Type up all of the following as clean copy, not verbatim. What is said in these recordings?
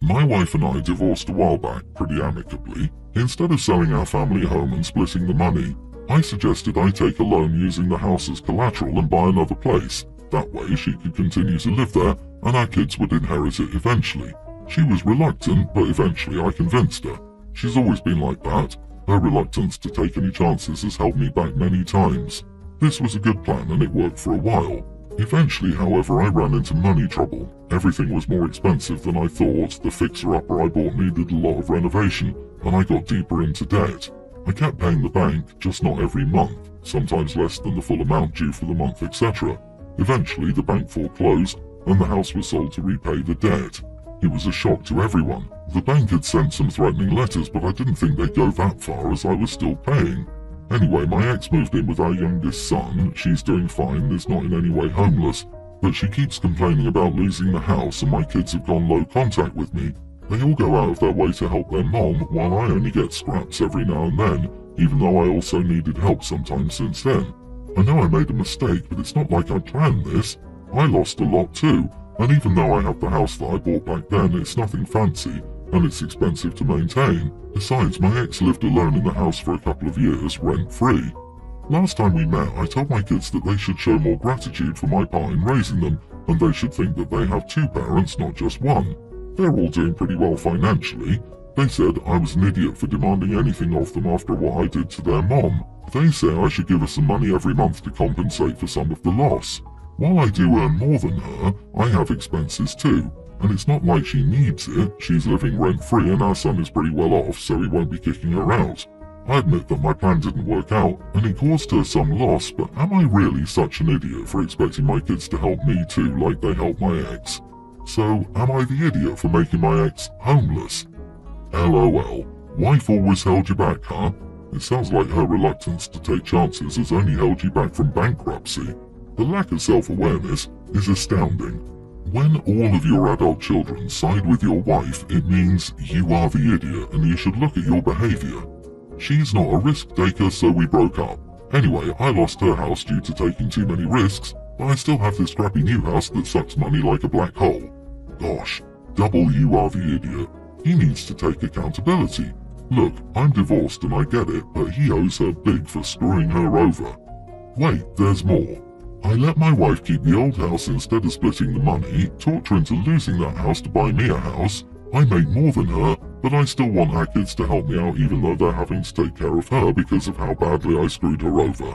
My wife and I divorced a while back pretty amicably. Instead of selling our family home and splitting the money, I suggested I take a loan using the house as collateral and buy another place. That way she could continue to live there and our kids would inherit it eventually. She was reluctant, but eventually I convinced her. She's always been like that. Her reluctance to take any chances has held me back many times. This was a good plan and it worked for a while. Eventually, however, I ran into money trouble. Everything was more expensive than I thought, the fixer-upper I bought needed a lot of renovation, and I got deeper into debt. I kept paying the bank, just not every month, sometimes less than the full amount due for the month, etc. Eventually, the bank foreclosed, and the house was sold to repay the debt. It was a shock to everyone. The bank had sent some threatening letters, but I didn't think they'd go that far as I was still paying. Anyway, my ex moved in with our youngest son. She's doing fine, is not in any way homeless, but she keeps complaining about losing the house and my kids have gone low contact with me. They all go out of their way to help their mom, while I only get scraps every now and then, even though I also needed help sometimes since then. I know I made a mistake, but it's not like I planned this. I lost a lot too, and even though I have the house that I bought back then, it's nothing fancy, and it's expensive to maintain. Besides, my ex lived alone in the house for a couple of years, rent-free. Last time we met, I told my kids that they should show more gratitude for my part in raising them, and they should think that they have two parents, not just one. They're all doing pretty well financially. They said I was an idiot for demanding anything of them after what I did to their mom. They say I should give her some money every month to compensate for some of the loss. While I do earn more than her, I have expenses too. And it's not like she needs it. She's living rent-free and our son is pretty well off, so he won't be kicking her out. I admit that my plan didn't work out, and it caused her some loss, but am I really such an idiot for expecting my kids to help me too, like they helped my ex? So, am I the idiot for making my ex homeless? LOL. Wife always held you back, huh? It sounds like her reluctance to take chances has only held you back from bankruptcy. The lack of self-awareness is astounding. When all of your adult children side with your wife, it means you are the idiot and you should look at your behavior. She's not a risk taker, so we broke up. Anyway, I lost her house due to taking too many risks, but I still have this crappy new house that sucks money like a black hole. Gosh, double you are the idiot. He needs to take accountability. Look, I'm divorced and I get it, but he owes her big for screwing her over. Wait, there's more. I let my wife keep the old house instead of splitting the money, talked her into losing that house to buy me a house. I make more than her, but I still want our kids to help me out even though they're having to take care of her because of how badly I screwed her over.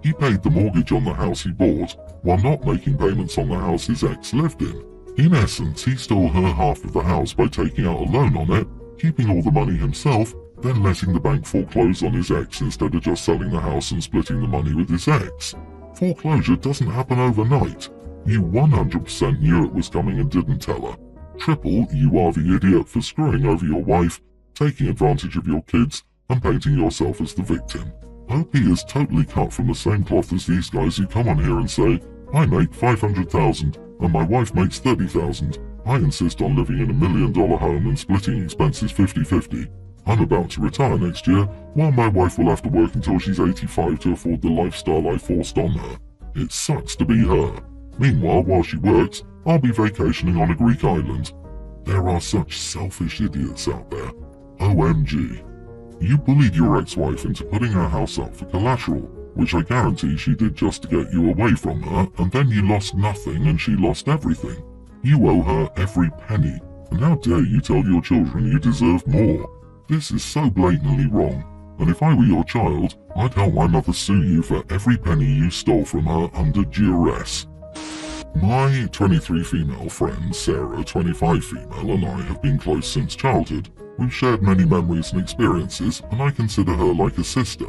He paid the mortgage on the house he bought, while not making payments on the house his ex lived in. In essence, he stole her half of the house by taking out a loan on it, keeping all the money himself, then letting the bank foreclose on his ex instead of just selling the house and splitting the money with his ex. Foreclosure doesn't happen overnight. You 100% knew it was coming and didn't tell her. Triple, you are the idiot for screwing over your wife, taking advantage of your kids, and painting yourself as the victim. OP is totally cut from the same cloth as these guys who come on here and say, I make $500,000 and my wife makes $30,000. I insist on living in $1 million home and splitting expenses 50-50. I'm about to retire next year, while my wife will have to work until she's 85 to afford the lifestyle I forced on her. It sucks to be her. Meanwhile, while she works, I'll be vacationing on a Greek island. There are such selfish idiots out there. OMG. You bullied your ex-wife into putting her house up for collateral, which I guarantee she did just to get you away from her, and then you lost nothing and she lost everything. You owe her every penny, and how dare you tell your children you deserve more? This is so blatantly wrong, and if I were your child, I'd help my mother sue you for every penny you stole from her under duress. My 23 female friend, Sarah, 25 female, and I have been close since childhood. We've shared many memories and experiences, and I consider her like a sister.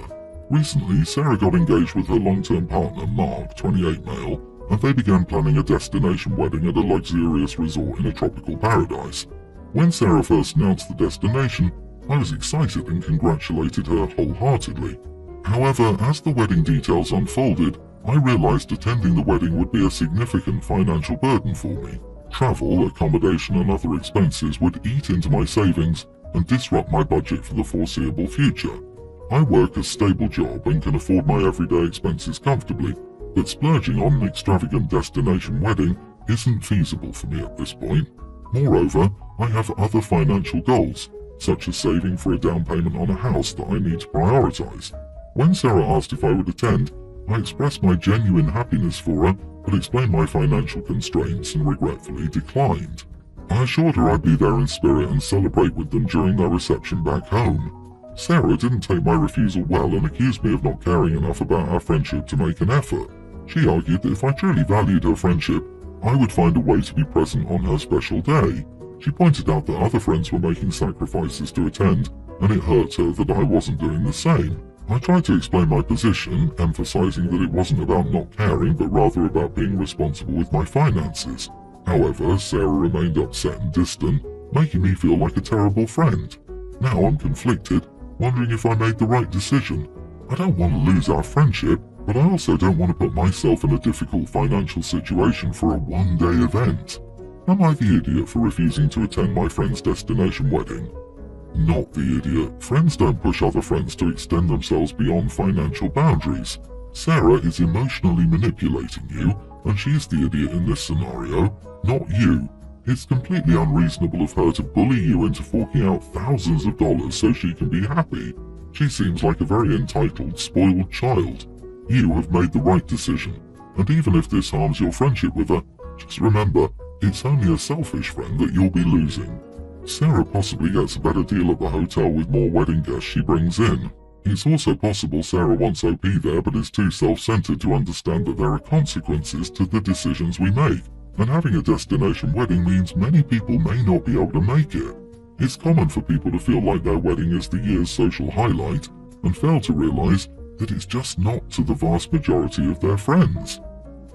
Recently, Sarah got engaged with her long-term partner, Mark, 28 male, and they began planning a destination wedding at a luxurious resort in a tropical paradise. When Sarah first announced the destination, I was excited and congratulated her wholeheartedly. However, as the wedding details unfolded, I realized attending the wedding would be a significant financial burden for me. Travel, accommodation and other expenses would eat into my savings and disrupt my budget for the foreseeable future. I work a stable job and can afford my everyday expenses comfortably, but splurging on an extravagant destination wedding isn't feasible for me at this point. Moreover, I have other financial goals, such as saving for a down payment on a house that I need to prioritize. When Sarah asked if I would attend, I expressed my genuine happiness for her, but explained my financial constraints and regretfully declined. I assured her I'd be there in spirit and celebrate with them during their reception back home. Sarah didn't take my refusal well and accused me of not caring enough about our friendship to make an effort. She argued that if I truly valued her friendship, I would find a way to be present on her special day. She pointed out that other friends were making sacrifices to attend, and it hurt her that I wasn't doing the same. I tried to explain my position, emphasizing that it wasn't about not caring but rather about being responsible with my finances. However, Sarah remained upset and distant, making me feel like a terrible friend. Now I'm conflicted, wondering if I made the right decision. I don't want to lose our friendship, but I also don't want to put myself in a difficult financial situation for a one-day event. Am I the idiot for refusing to attend my friend's destination wedding? Not the idiot. Friends don't push other friends to extend themselves beyond financial boundaries. Sarah is emotionally manipulating you, and she is the idiot in this scenario, not you. It's completely unreasonable of her to bully you into forking out thousands of dollars so she can be happy. She seems like a very entitled, spoiled child. You have made the right decision, and even if this harms your friendship with her, just remember, it's only a selfish friend that you'll be losing. Sarah possibly gets a better deal at the hotel with more wedding guests she brings in. It's also possible Sarah wants OP there but is too self-centered to understand that there are consequences to the decisions we make, and having a destination wedding means many people may not be able to make it. It's common for people to feel like their wedding is the year's social highlight, and fail to realize that it's just not to the vast majority of their friends.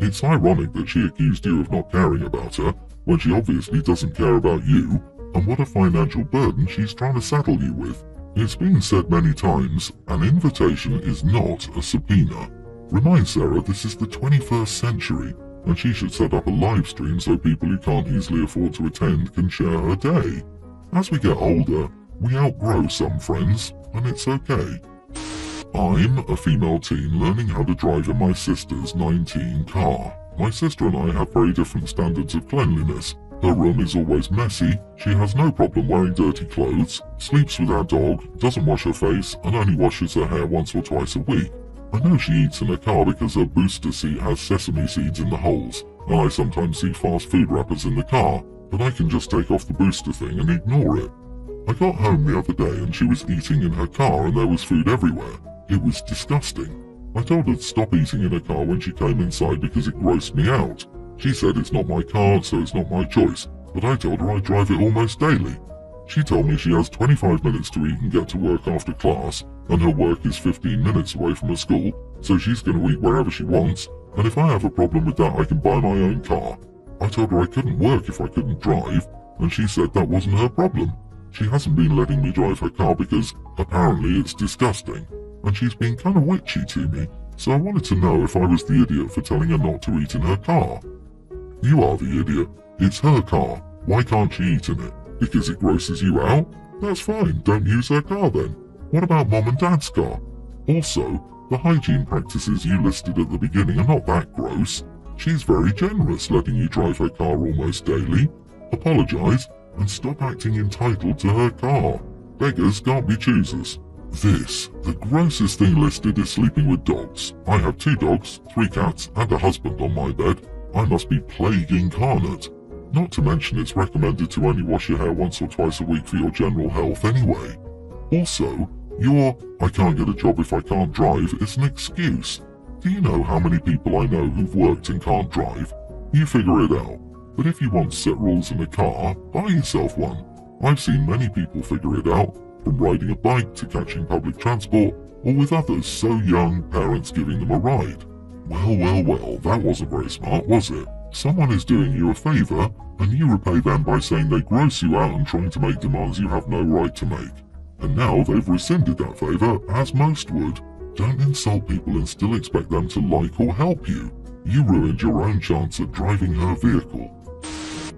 It's ironic that she accused you of not caring about her, when she obviously doesn't care about you, and what a financial burden she's trying to saddle you with. It's been said many times, an invitation is not a subpoena. Remind Sarah this is the 21st century, and she should set up a live stream so people who can't easily afford to attend can share her day. As we get older, we outgrow some friends, and it's okay. I'm a female teen learning how to drive in my sister's 19 car. My sister and I have very different standards of cleanliness. Her room is always messy, she has no problem wearing dirty clothes, sleeps with our dog, doesn't wash her face, and only washes her hair once or twice a week. I know she eats in her car because her booster seat has sesame seeds in the holes, and I sometimes see fast food wrappers in the car, but I can just take off the booster thing and ignore it. I got home the other day and she was eating in her car and there was food everywhere. It was disgusting. I told her to stop eating in her car when she came inside because it grossed me out. She said it's not my car, so it's not my choice, but I told her I drive it almost daily. She told me she has 25 minutes to eat and get to work after class, and her work is 15 minutes away from her school, so she's going to eat wherever she wants, and if I have a problem with that I can buy my own car. I told her I couldn't work if I couldn't drive, and she said that wasn't her problem. She hasn't been letting me drive her car because, apparently, it's disgusting, and she's been kind of witchy to me, so I wanted to know if I was the idiot for telling her not to eat in her car. You are the idiot. It's her car. Why can't she eat in it? Because it grosses you out? That's fine, don't use her car then. What about Mom and Dad's car? Also, the hygiene practices you listed at the beginning are not that gross. She's very generous letting you drive her car almost daily. Apologize, and stop acting entitled to her car. Beggars can't be choosers. The grossest thing listed is sleeping with dogs. I have 2 dogs, 3 cats, and a husband on my bed. I must be plague incarnate. Not to mention it's recommended to only wash your hair once or twice a week for your general health anyway. Also, your "I can't get a job if I can't drive" is an excuse. Do you know how many people I know who've worked and can't drive? You figure it out. But if you want set rules in a car, buy yourself one. I've seen many people figure it out, from riding a bike to catching public transport, or with others so young, parents giving them a ride. Well, that wasn't very smart, was it? Someone is doing you a favor, and you repay them by saying they gross you out and trying to make demands you have no right to make. And now they've rescinded that favor, as most would. Don't insult people and still expect them to like or help you. You ruined your own chance at driving her vehicle.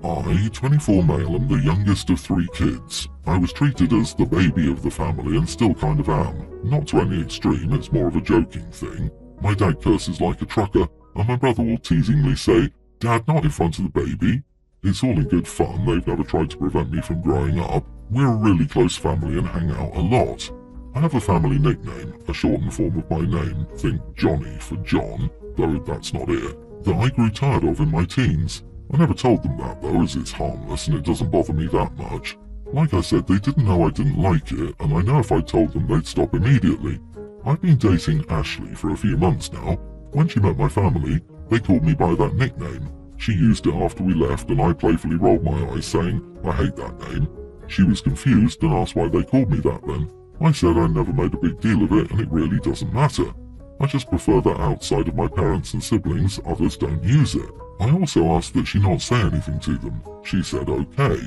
I, 24 male, am the youngest of 3 kids. I was treated as the baby of the family and still kind of am. Not to any extreme, it's more of a joking thing. My dad curses like a trucker, and my brother will teasingly say, "Dad, not in front of the baby." It's all in good fun, they've never tried to prevent me from growing up. We're a really close family and hang out a lot. I have a family nickname, a shortened form of my name, think Johnny for John, though that's not it, that I grew tired of in my teens. I never told them that though, as it's harmless and it doesn't bother me that much. Like I said, they didn't know I didn't like it, and I know if I told them they'd stop immediately. I've been dating Ashley for a few months now. When she met my family, they called me by that nickname. She used it after we left and I playfully rolled my eyes saying, I hate that name. She was confused and asked why they called me that then. I said I never made a big deal of it and it really doesn't matter. I just prefer that outside of my parents and siblings, others don't use it. I also asked that she not say anything to them. She said okay.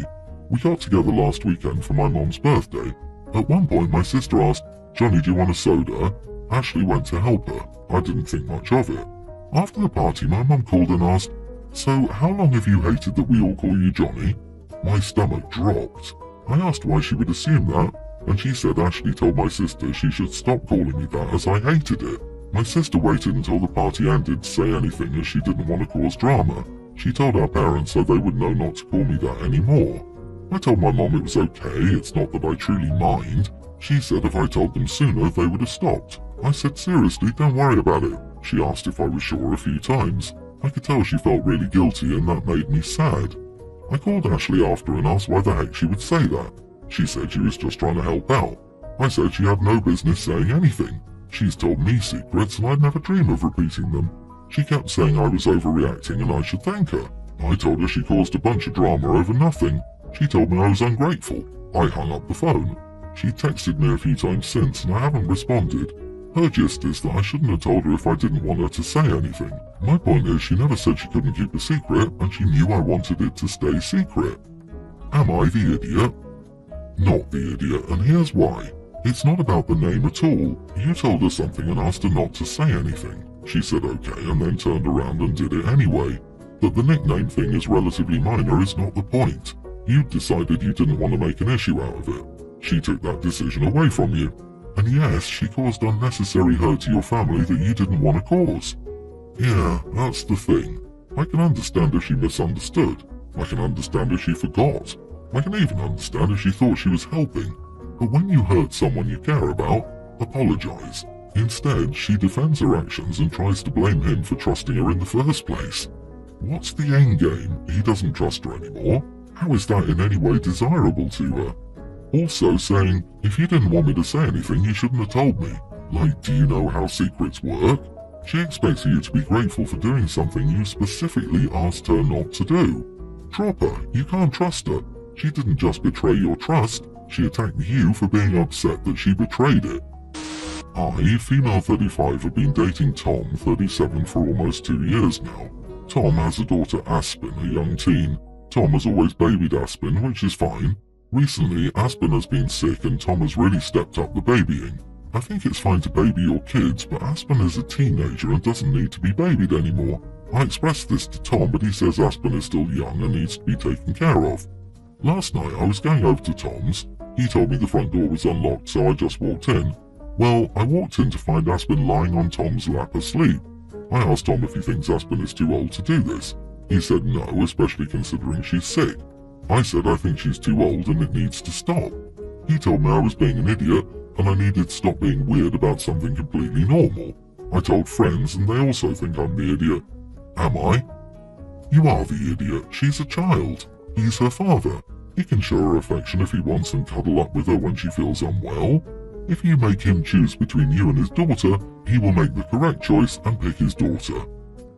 We got together last weekend for my mom's birthday. At one point my sister asked, Johnny, do you want a soda? Ashley went to help her. I didn't think much of it. After the party my mum called and asked, so how long have you hated that we all call you Johnny? My stomach dropped. I asked why she would assume that, and she said Ashley told my sister she should stop calling me that as I hated it. My sister waited until the party ended to say anything as she didn't want to cause drama. She told our parents so they would know not to call me that anymore. I told my mom it was okay, it's not that I truly mind. She said if I told them sooner they would have stopped. I said seriously, don't worry about it. She asked if I was sure a few times. I could tell she felt really guilty and that made me sad. I called Ashley after and asked why the heck she would say that. She said she was just trying to help out. I said she had no business saying anything. She's told me secrets and I'd never dream of repeating them. She kept saying I was overreacting and I should thank her. I told her she caused a bunch of drama over nothing. She told me I was ungrateful. I hung up the phone. She texted me a few times since and I haven't responded. Her gist is that I shouldn't have told her if I didn't want her to say anything. My point is she never said she couldn't keep a secret and she knew I wanted it to stay secret. Am I the idiot? Not the idiot, and here's why. It's not about the name at all. You told her something and asked her not to say anything. She said okay and then turned around and did it anyway. That the nickname thing is relatively minor is not the point. You decided you didn't want to make an issue out of it. She took that decision away from you. And yes, she caused unnecessary hurt to your family that you didn't want to cause. Yeah, that's the thing. I can understand if she misunderstood. I can understand if she forgot. I can even understand if she thought she was helping. But when you hurt someone you care about, apologize. Instead, she defends her actions and tries to blame him for trusting her in the first place. What's the end game? He doesn't trust her anymore. How is that in any way desirable to her? Also saying, if you didn't want me to say anything, you shouldn't have told me. Like, do you know how secrets work? She expects you to be grateful for doing something you specifically asked her not to do. Drop her, you can't trust her. She didn't just betray your trust, she attacked you for being upset that she betrayed it. I, female 35, have been dating Tom, 37, for almost 2 years now. Tom has a daughter Aspen, a young teen. Tom has always babied Aspen, which is fine. Recently, Aspen has been sick and Tom has really stepped up the babying. I think it's fine to baby your kids, but Aspen is a teenager and doesn't need to be babied anymore. I expressed this to Tom, but he says Aspen is still young and needs to be taken care of. Last night I was going over to Tom's. He told me the front door was unlocked, so I just walked in. Well, I walked in to find Aspen lying on Tom's lap asleep. I asked Tom if he thinks Aspen is too old to do this. He said no, especially considering she's sick. I said I think she's too old and it needs to stop. He told me I was being an idiot and I needed to stop being weird about something completely normal. I told friends and they also think I'm the idiot. Am I? You are the idiot. She's a child. He's her father. He can show her affection if he wants and cuddle up with her when she feels unwell. If you make him choose between you and his daughter, he will make the correct choice and pick his daughter.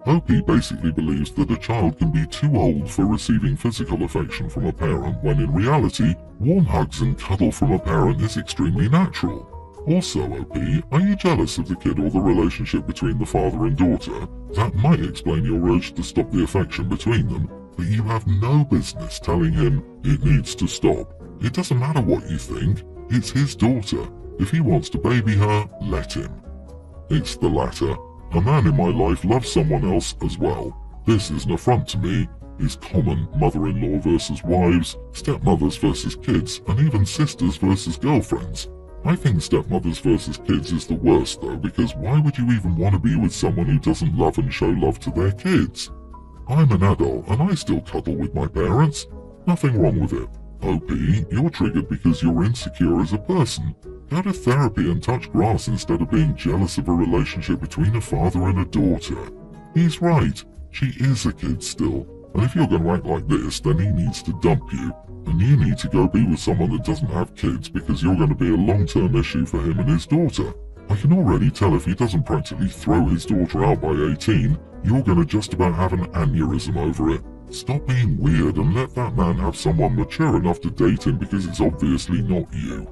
OP basically believes that a child can be too old for receiving physical affection from a parent when in reality, warm hugs and cuddle from a parent is extremely natural. Also, OP, are you jealous of the kid or the relationship between the father and daughter? That might explain your urge to stop the affection between them, but you have no business telling him it needs to stop. It doesn't matter what you think, it's his daughter. If he wants to baby her, let him. It's the latter. A man in my life loves someone else as well. This is an affront to me. It's common, mother-in-law versus wives, stepmothers versus kids, and even sisters versus girlfriends. I think stepmothers versus kids is the worst though, because why would you even want to be with someone who doesn't love and show love to their kids? I'm an adult and I still cuddle with my parents. Nothing wrong with it. OP, you're triggered because you're insecure as a person. Go to therapy and touch grass instead of being jealous of a relationship between a father and a daughter. He's right. She is a kid still. And if you're going to act like this, then he needs to dump you. And you need to go be with someone that doesn't have kids because you're going to be a long-term issue for him and his daughter. I can already tell if he doesn't practically throw his daughter out by 18, you're going to just about have an aneurysm over it. Stop being weird and let that man have someone mature enough to date him because it's obviously not you.